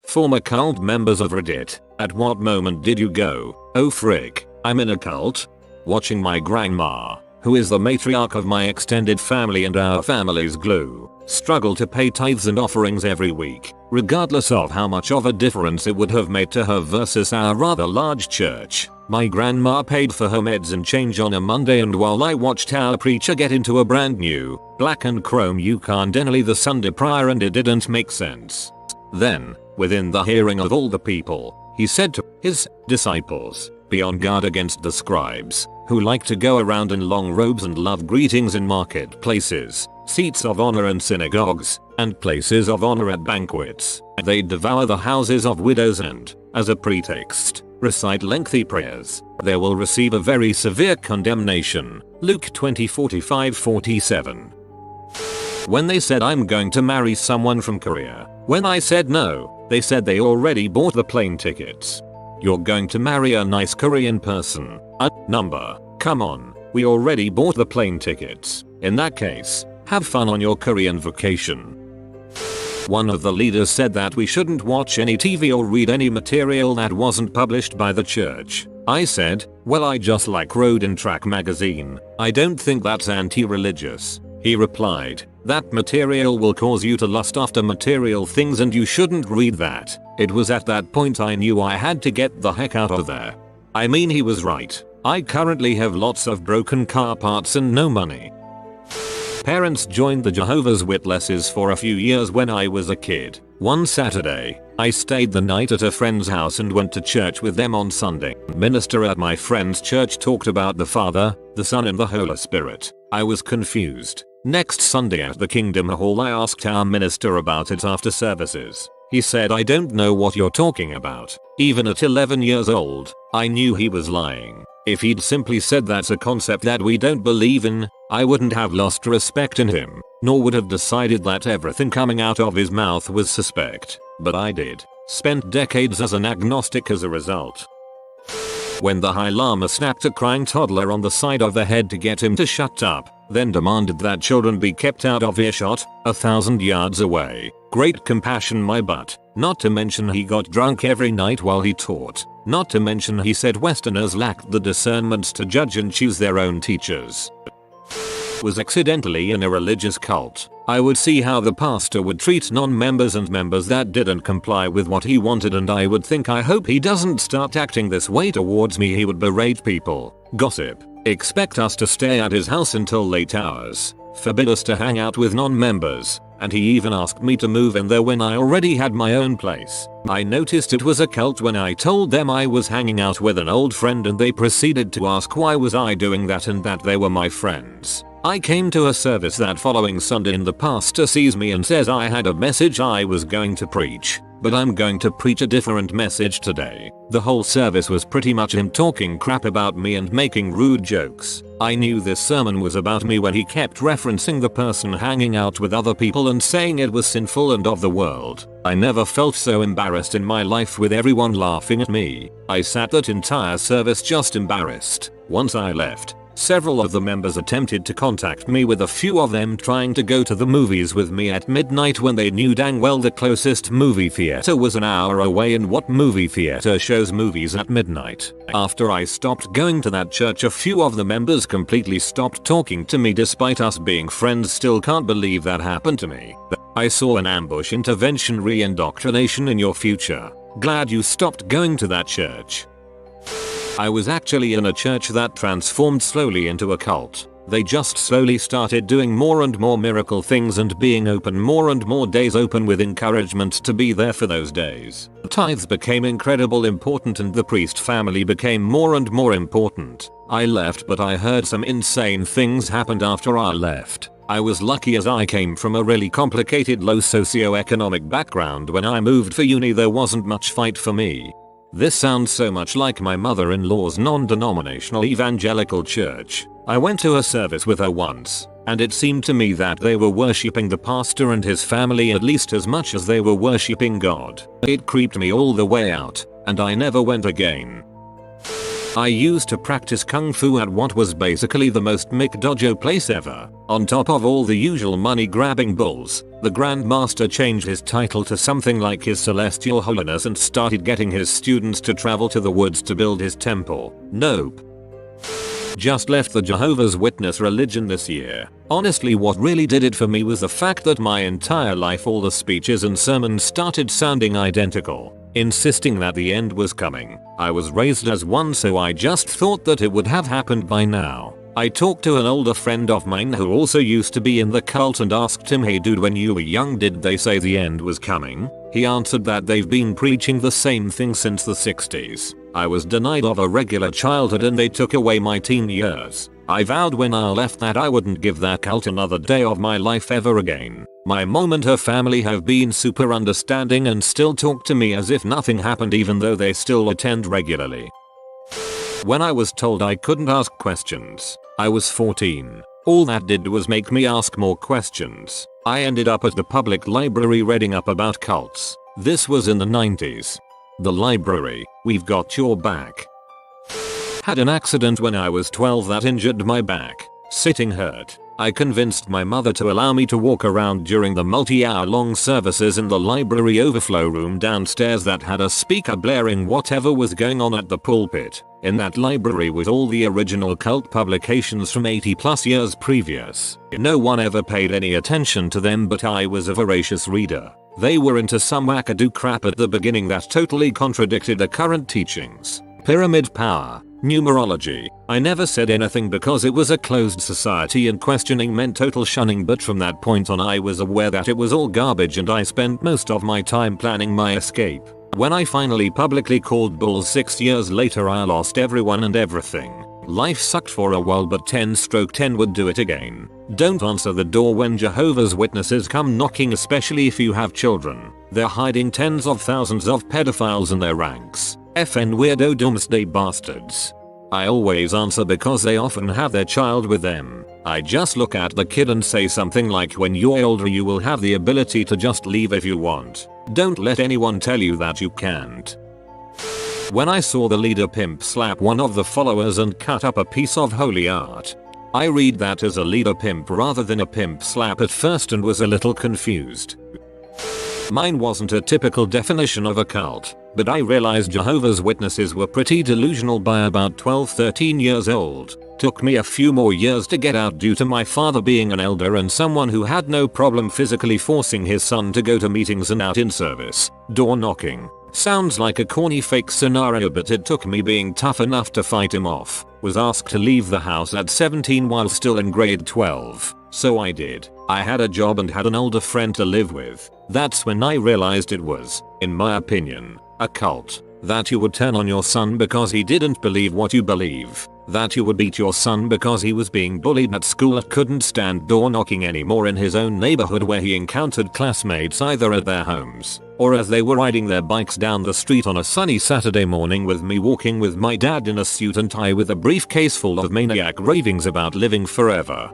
Former cult members of Reddit, at what moment did you go, oh frick, I'm in a cult? Watching my grandma, who is the matriarch of my extended family and our family's glue, struggle to pay tithes and offerings every week, regardless of how much of a difference it would have made to her versus our rather large church. My grandma paid for her meds and change on a Monday, and while I watched our preacher get into a brand new, black and chrome Yukon Denali the Sunday prior and it didn't make sense. Then, within the hearing of all the people, he said to his disciples, "Be on guard against the scribes, who like to go around in long robes and love greetings in marketplaces, seats of honor in synagogues, and places of honor at banquets. They devour the houses of widows and, as a pretext, recite lengthy prayers. They will receive a very severe condemnation." Luke 20:45-47. When they said I'm going to marry someone from Korea, when I said no, they said they already bought the plane tickets. You're going to marry a nice Korean person? Number. Come on, we already bought the plane tickets. In that case, have fun on your Korean vacation. One of the leaders said that we shouldn't watch any TV or read any material that wasn't published by the church. I said, well, I just like Road and Track magazine. I don't think that's anti-religious. He replied, that material will cause you to lust after material things and you shouldn't read that. It was at that point I knew I had to get the heck out of there. I mean, he was right. I currently have lots of broken car parts and no money. Parents joined the Jehovah's Witnesses for a few years when I was a kid. One Saturday, I stayed the night at a friend's house and went to church with them on Sunday. The minister at my friend's church talked about the Father, the Son and the Holy Spirit. I was confused. Next Sunday at the Kingdom Hall I asked our minister about it after services. He said, I don't know what you're talking about. Even at 11 years old, I knew he was lying. If he'd simply said that's a concept that we don't believe in, I wouldn't have lost respect in him, nor would have decided that everything coming out of his mouth was suspect. But I did. Spent decades as an agnostic as a result. When the High Lama snapped a crying toddler on the side of the head to get him to shut up, then demanded that children be kept out of earshot, 1,000 yards away. Great compassion, my butt. Not to mention he got drunk every night while he taught. Not to mention he said Westerners lacked the discernment to judge and choose their own teachers. Was accidentally in a religious cult. I would see how the pastor would treat non-members and members that didn't comply with what he wanted, and I would think, I hope he doesn't start acting this way towards me. He would berate people, gossip, expect us to stay at his house until late hours, forbid us to hang out with non-members, and he even asked me to move in there when I already had my own place. I noticed it was a cult when I told them I was hanging out with an old friend, and they proceeded to ask why was I doing that and that they were my friends. I came to a service that following Sunday and the pastor sees me and says I had a message I was going to preach, but I'm going to preach a different message today. The whole service was pretty much him talking crap about me and making rude jokes. I knew this sermon was about me when he kept referencing the person hanging out with other people and saying it was sinful and of the world. I never felt so embarrassed in my life with everyone laughing at me. I sat that entire service just embarrassed. Once I left, several of the members attempted to contact me, with a few of them trying to go to the movies with me at midnight when they knew dang well the closest movie theater was an hour away, and what movie theater shows movies at midnight. After I stopped going to that church, a few of the members completely stopped talking to me despite us being friends. Still can't believe that happened to me. I saw an ambush intervention re-indoctrination in your future. Glad you stopped going to that church. I was actually in a church that transformed slowly into a cult. They just slowly started doing more and more miracle things and being open more and more days open with encouragement to be there for those days. Tithes became incredibly important and the priest family became more and more important. I left, but I heard some insane things happened after I left. I was lucky as I came from a really complicated low socioeconomic background. When I moved for uni there wasn't much fight for me. This sounds so much like my mother-in-law's non-denominational evangelical church. I went to a service with her once, and it seemed to me that they were worshipping the pastor and his family at least as much as they were worshipping God. It creeped me all the way out, and I never went again. I used to practice kung fu at what was basically the most McDojo place ever. On top of all the usual money grabbing bulls, the Grand Master changed his title to something like His Celestial Holiness and started getting his students to travel to the woods to build his temple. Nope. Just left the Jehovah's Witness religion this year. Honestly, what really did it for me was the fact that my entire life all the speeches and sermons started sounding identical, insisting that the end was coming. I was raised as one, so I just thought that it would have happened by now. I talked to an older friend of mine who also used to be in the cult and asked him, "Hey dude, when you were young did they say the end was coming?" He answered that they've been preaching the same thing since the 60s. I was denied of a regular childhood and they took away my teen years. I vowed when I left that I wouldn't give that cult another day of my life ever again. My mom and her family have been super understanding and still talk to me as if nothing happened, even though they still attend regularly. When I was told I couldn't ask questions, I was 14. All that did was make me ask more questions. I ended up at the public library reading up about cults. This was in the 90s. The library, we've got your back. Had an accident when I was 12 that injured my back. Sitting hurt. I convinced my mother to allow me to walk around during the multi-hour long services in the library overflow room downstairs that had a speaker blaring whatever was going on at the pulpit. In that library was all the original cult publications from 80 plus years previous. No one ever paid any attention to them, but I was a voracious reader. They were into some wackadoo crap at the beginning that totally contradicted the current teachings. Pyramid power. Numerology. I never said anything because it was a closed society and questioning meant total shunning, but from that point on I was aware that it was all garbage and I spent most of my time planning my escape. When I finally publicly called bull 6 years later, I lost everyone and everything. Life sucked for a while, but 10/10 would do it again. Don't answer the door when Jehovah's Witnesses come knocking, especially if you have children. They're hiding tens of thousands of pedophiles in their ranks. FN weirdo doomsday bastards. I always answer because they often have their child with them. I just look at the kid and say something like, "When you're older you will have the ability to just leave if you want. Don't let anyone tell you that you can't." When I saw the leader pimp slap one of the followers and cut up a piece of holy art, I read that as a leader pimp rather than a pimp slap at first and was a little confused. Mine wasn't a typical definition of a cult, but I realized Jehovah's Witnesses were pretty delusional by about 12-13 years old. Took me a few more years to get out due to my father being an elder and someone who had no problem physically forcing his son to go to meetings and out in service. Door knocking. Sounds like a corny fake scenario, but it took me being tough enough to fight him off. Was asked to leave the house at 17 while still in grade 12. So I did. I had a job and had an older friend to live with. That's when I realized it was, in my opinion, a cult. That you would turn on your son because he didn't believe what you believe. That you would beat your son because he was being bullied at school and couldn't stand door knocking anymore in his own neighborhood where he encountered classmates either at their homes or as they were riding their bikes down the street on a sunny Saturday morning, with me walking with my dad in a suit and tie with a briefcase full of maniac ravings about living forever.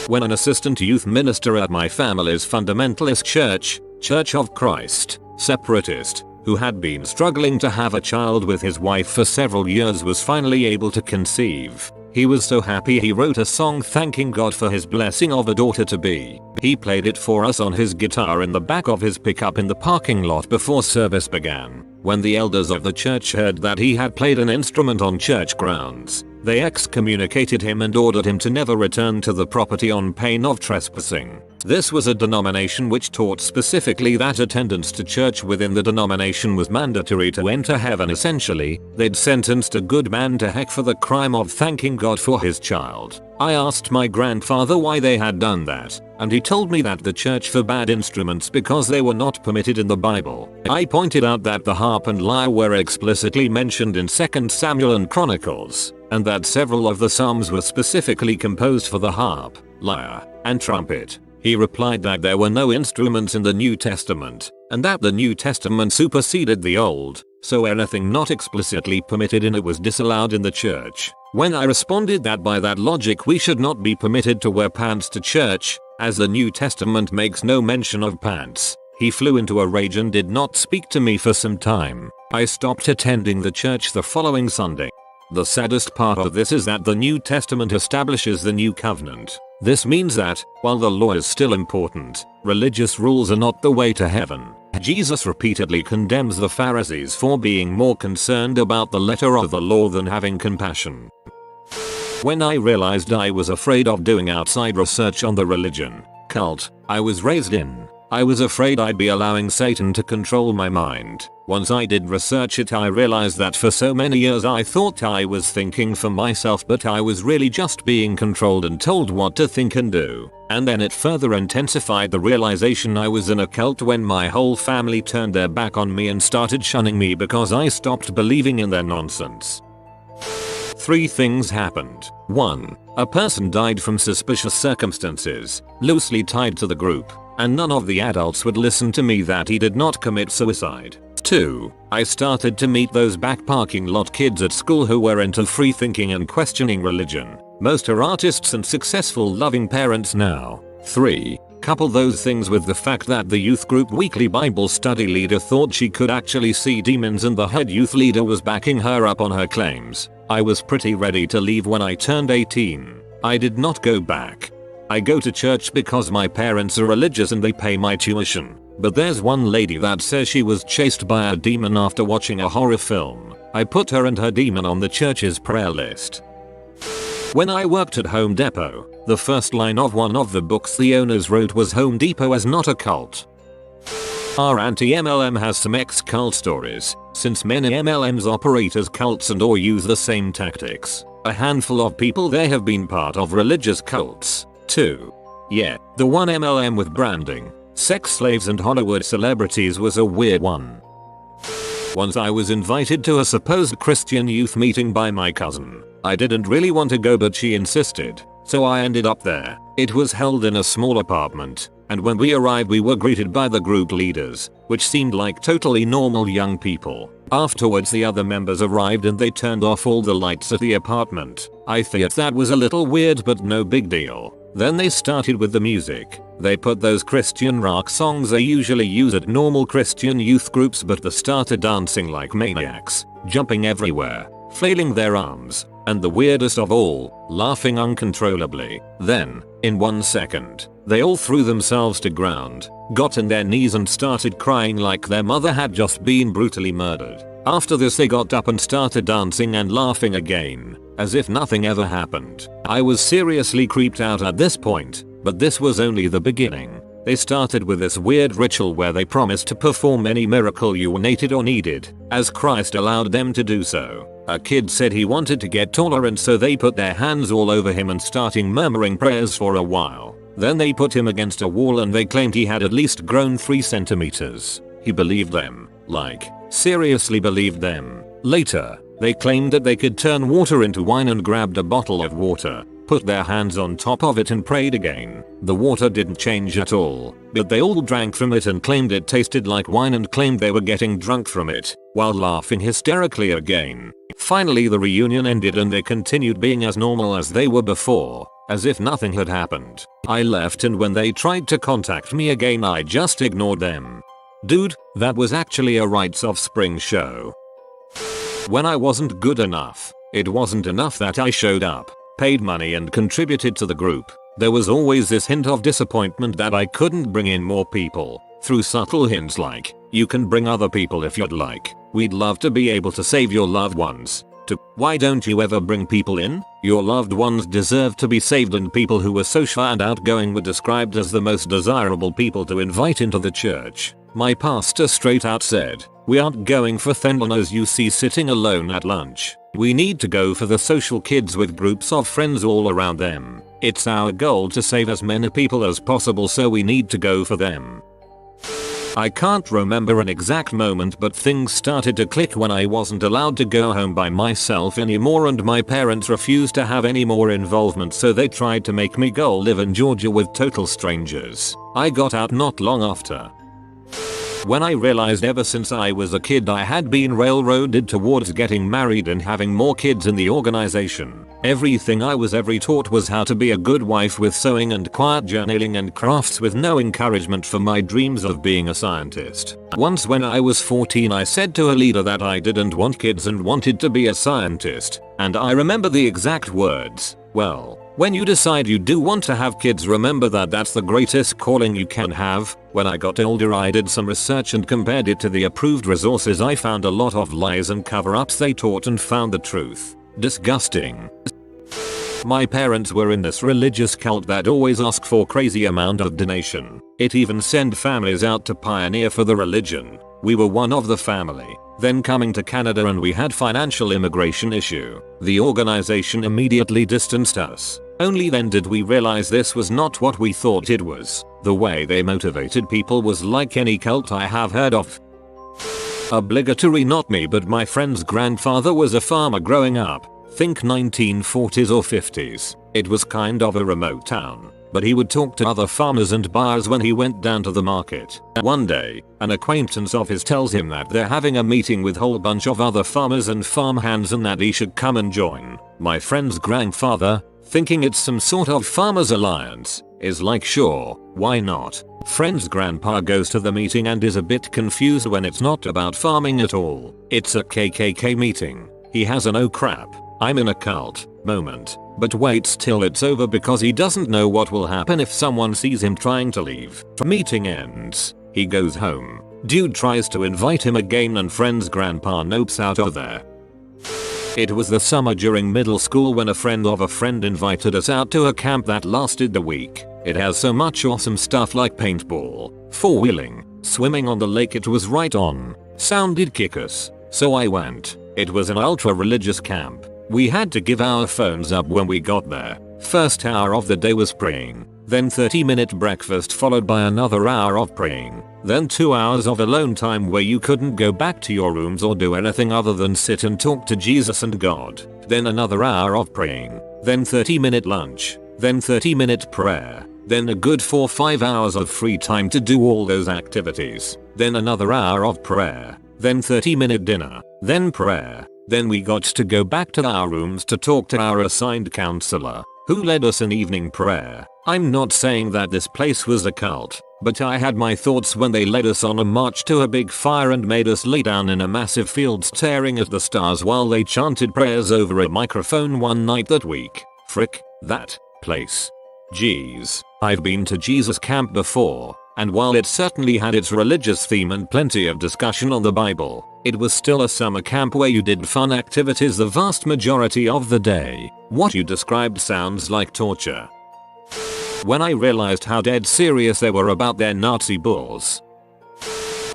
When an assistant youth minister at my family's fundamentalist church, Church of Christ, separatist, who had been struggling to have a child with his wife for several years, was finally able to conceive. He was so happy he wrote a song thanking God for his blessing of a daughter-to-be. He played it for us on his guitar in the back of his pickup in the parking lot before service began. When the elders of the church heard that he had played an instrument on church grounds, they excommunicated him and ordered him to never return to the property on pain of trespassing. This was a denomination which taught specifically that attendance to church within the denomination was mandatory to enter heaven. Essentially, they'd sentenced a good man to heck for the crime of thanking God for his child. I asked my grandfather why they had done that, and he told me that the church forbade instruments because they were not permitted in the Bible. I pointed out that the harp and lyre were explicitly mentioned in 2 Samuel and Chronicles, and that several of the psalms were specifically composed for the harp, lyre, and trumpet. He replied that there were no instruments in the New Testament, and that the New Testament superseded the Old, so anything not explicitly permitted in it was disallowed in the church. When I responded that by that logic we should not be permitted to wear pants to church, as the New Testament makes no mention of pants, he flew into a rage and did not speak to me for some time. I stopped attending the church the following Sunday. The saddest part of this is that the New Testament establishes the New Covenant. This means that, while the law is still important, religious rules are not the way to heaven. Jesus repeatedly condemns the Pharisees for being more concerned about the letter of the law than having compassion. When I realized I was afraid of doing outside research on the religion cult I was raised in, I was afraid I'd be allowing Satan to control my mind. Once I did research it, I realized that for so many years I thought I was thinking for myself, but I was really just being controlled and told what to think and do. And then it further intensified the realization I was in a cult when my whole family turned their back on me and started shunning me because I stopped believing in their nonsense. 3 things happened. 1. A person died from suspicious circumstances, loosely tied to the group, and none of the adults would listen to me that he did not commit suicide. 2. I started to meet those back parking lot kids at school who were into free thinking and questioning religion. Most are artists and successful loving parents now. 3. Couple those things with the fact that the youth group weekly Bible study leader thought she could actually see demons and the head youth leader was backing her up on her claims. I was pretty ready to leave when I turned 18. I did not go back. I go to church because my parents are religious and they pay my tuition. But there's one lady that says she was chased by a demon after watching a horror film. I put her and her demon on the church's prayer list. When I worked at Home Depot, the first line of one of the books the owners wrote was Home Depot is not a cult. Our anti-MLM has some ex-cult stories, since many MLMs operate as cults and or use the same tactics. A handful of people there have been part of religious cults, too. Yeah, the one MLM with branding, sex slaves and Hollywood celebrities was a weird one. Once I was invited to a supposed Christian youth meeting by my cousin. I didn't really want to go but she insisted, so I ended up there. It was held in a small apartment, and when we arrived we were greeted by the group leaders, which seemed like totally normal young people. Afterwards the other members arrived and they turned off all the lights at the apartment. I thought that was a little weird but no big deal. Then they started with the music. They put those Christian rock songs they usually use at normal Christian youth groups, but they started dancing like maniacs, jumping everywhere, flailing their arms, and the weirdest of all, laughing uncontrollably. Then, in 1 second, they all threw themselves to ground, got on their knees and started crying like their mother had just been brutally murdered. After this they got up and started dancing and laughing again, as if nothing ever happened. I was seriously creeped out at this point, but this was only the beginning. They started with this weird ritual where they promised to perform any miracle you needed or needed, as Christ allowed them to do so. A kid said he wanted to get taller and so they put their hands all over him and starting murmuring prayers for a while. Then they put him against a wall and they claimed he had at least grown 3 centimeters. He believed them, like, seriously believed them. Later, they claimed that they could turn water into wine and grabbed a bottle of water, put their hands on top of it and prayed again. The water didn't change at all, but they all drank from it and claimed it tasted like wine and claimed they were getting drunk from it, while laughing hysterically again. Finally the reunion ended and they continued being as normal as they were before, as if nothing had happened. I left and when they tried to contact me again I just ignored them. Dude, that was actually a Rites of Spring show. When I wasn't good enough, it wasn't enough that I showed up, paid money and contributed to the group. There was always this hint of disappointment that I couldn't bring in more people, through subtle hints like, you can bring other people if you'd like, we'd love to be able to save your loved ones, to, why don't you ever bring people in? Your loved ones deserve to be saved, and people who were so shy and outgoing were described as the most desirable people to invite into the church. My pastor straight out said, we aren't going for thenliners you see sitting alone at lunch. We need to go for the social kids with groups of friends all around them. It's our goal to save as many people as possible, so we need to go for them. I can't remember an exact moment, but things started to click when I wasn't allowed to go home by myself anymore and my parents refused to have any more involvement, so they tried to make me go live in Georgia with total strangers. I got out not long after. When I realized ever since I was a kid I had been railroaded towards getting married and having more kids in the organization. Everything I was ever taught was how to be a good wife with sewing and quiet journaling and crafts, with no encouragement for my dreams of being a scientist. Once when I was 14 I said to a leader that I didn't want kids and wanted to be a scientist, and I remember the exact words, "Well, when you decide you do want to have kids, remember that that's the greatest calling you can have." When I got older I did some research and compared it to the approved resources. I found a lot of lies and cover-ups they taught and found the truth disgusting. My parents were in this religious cult that always asked for crazy amount of donation. It even sent families out to pioneer for the religion. We were one of the family. Then coming to Canada and we had financial immigration issue. The organization immediately distanced us. Only then did we realize this was not what we thought it was. The way they motivated people was like any cult I have heard of. Obligatory, not me but my friend's grandfather was a farmer growing up. Think 1940s or 50s. It was kind of a remote town, but he would talk to other farmers and buyers when he went down to the market. One day, an acquaintance of his tells him that they're having a meeting with whole bunch of other farmers and farmhands and that he should come and join. My friend's grandfather, thinking it's some sort of farmers alliance, is like, sure, why not? Friend's grandpa goes to the meeting and is a bit confused when it's not about farming at all. It's a KKK meeting. He has an "oh crap, I'm in a cult" moment, but waits till it's over because he doesn't know what will happen if someone sees him trying to leave. Meeting ends. He goes home. Dude tries to invite him again and friend's grandpa nopes out of there. It was the summer during middle school when a friend of a friend invited us out to a camp that lasted the week. It has so much awesome stuff like paintball, four-wheeling, swimming on the lake. It was right on. Sounded kick-ass. So I went. It was an ultra-religious camp. We had to give our phones up when we got there. First hour of the day was praying, then 30-minute breakfast followed by another hour of praying, then 2 hours of alone time where you couldn't go back to your rooms or do anything other than sit and talk to Jesus and God, then another hour of praying, then 30-minute lunch, then 30-minute prayer, then a good 4-5 hours of free time to do all those activities, then another hour of prayer, then 30-minute dinner, then prayer. Then we got to go back to our rooms to talk to our assigned counselor, who led us in evening prayer. I'm not saying that this place was a cult, but I had my thoughts when they led us on a march to a big fire and made us lay down in a massive field staring at the stars while they chanted prayers over a microphone one night that week. Frick, that place. Jeez, I've been to Jesus camp before, and while it certainly had its religious theme and plenty of discussion on the Bible, it was still a summer camp where you did fun activities the vast majority of the day. What you described sounds like torture. When I realized how dead serious they were about their Nazi bulls.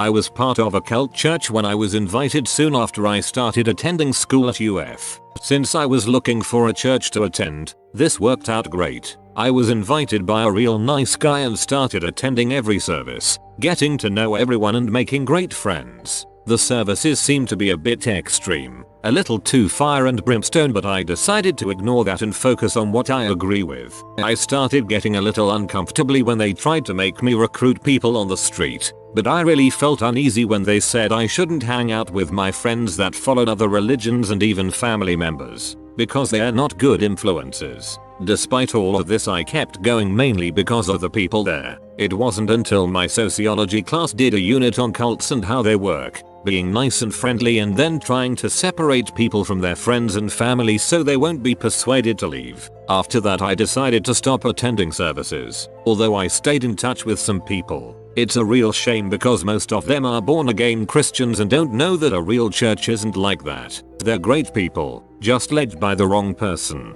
I was part of a cult church when I was invited soon after I started attending school at UF. Since I was looking for a church to attend, this worked out great. I was invited by a real nice guy and started attending every service, getting to know everyone and making great friends. The services seemed to be a bit extreme, a little too fire and brimstone, but I decided to ignore that and focus on what I agree with. I started getting a little uncomfortably when they tried to make me recruit people on the street, but I really felt uneasy when they said I shouldn't hang out with my friends that followed other religions and even family members, because they are not good influences. Despite all of this I kept going mainly because of the people there. It wasn't until my sociology class did a unit on cults and how they work, being nice and friendly and then trying to separate people from their friends and family so they won't be persuaded to leave. After that I decided to stop attending services, although I stayed in touch with some people. It's a real shame because most of them are born again Christians and don't know that a real church isn't like that. They're great people, just led by the wrong person.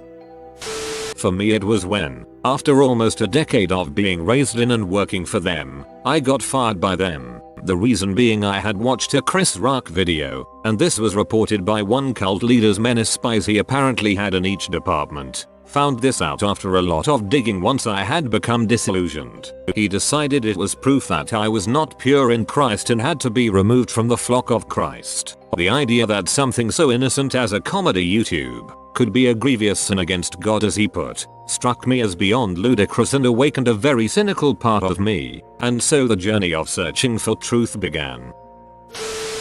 For me it was when, after almost a decade of being raised in and working for them, I got fired by them. The reason being I had watched a Chris Rock video, and this was reported by one cult leader's menace spies he apparently had in each department. Found this out after a lot of digging once I had become disillusioned. He decided it was proof that I was not pure in Christ and had to be removed from the flock of Christ. The idea that something so innocent as a comedy YouTube could be a grievous sin against God as he put, struck me as beyond ludicrous and awakened a very cynical part of me, and so the journey of searching for truth began.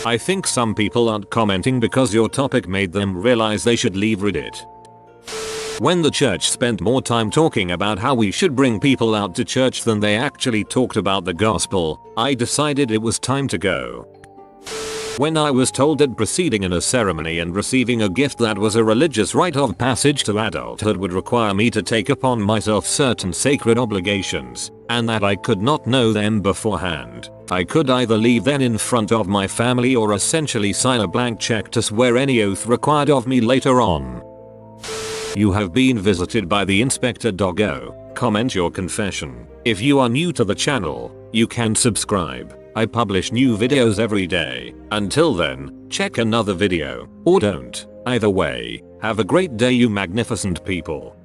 I think some people aren't commenting because your topic made them realize they should leave Reddit. When the church spent more time talking about how we should bring people out to church than they actually talked about the gospel, I decided it was time to go. When I was told that proceeding in a ceremony and receiving a gift that was a religious rite of passage to adulthood would require me to take upon myself certain sacred obligations, and that I could not know them beforehand, I could either leave then in front of my family or essentially sign a blank check to swear any oath required of me later on. You have been visited by the Inspector Doggo. Comment your confession. If you are new to the channel, you can subscribe. I publish new videos every day. Until then, check another video, or don't. Either way, have a great day you magnificent people.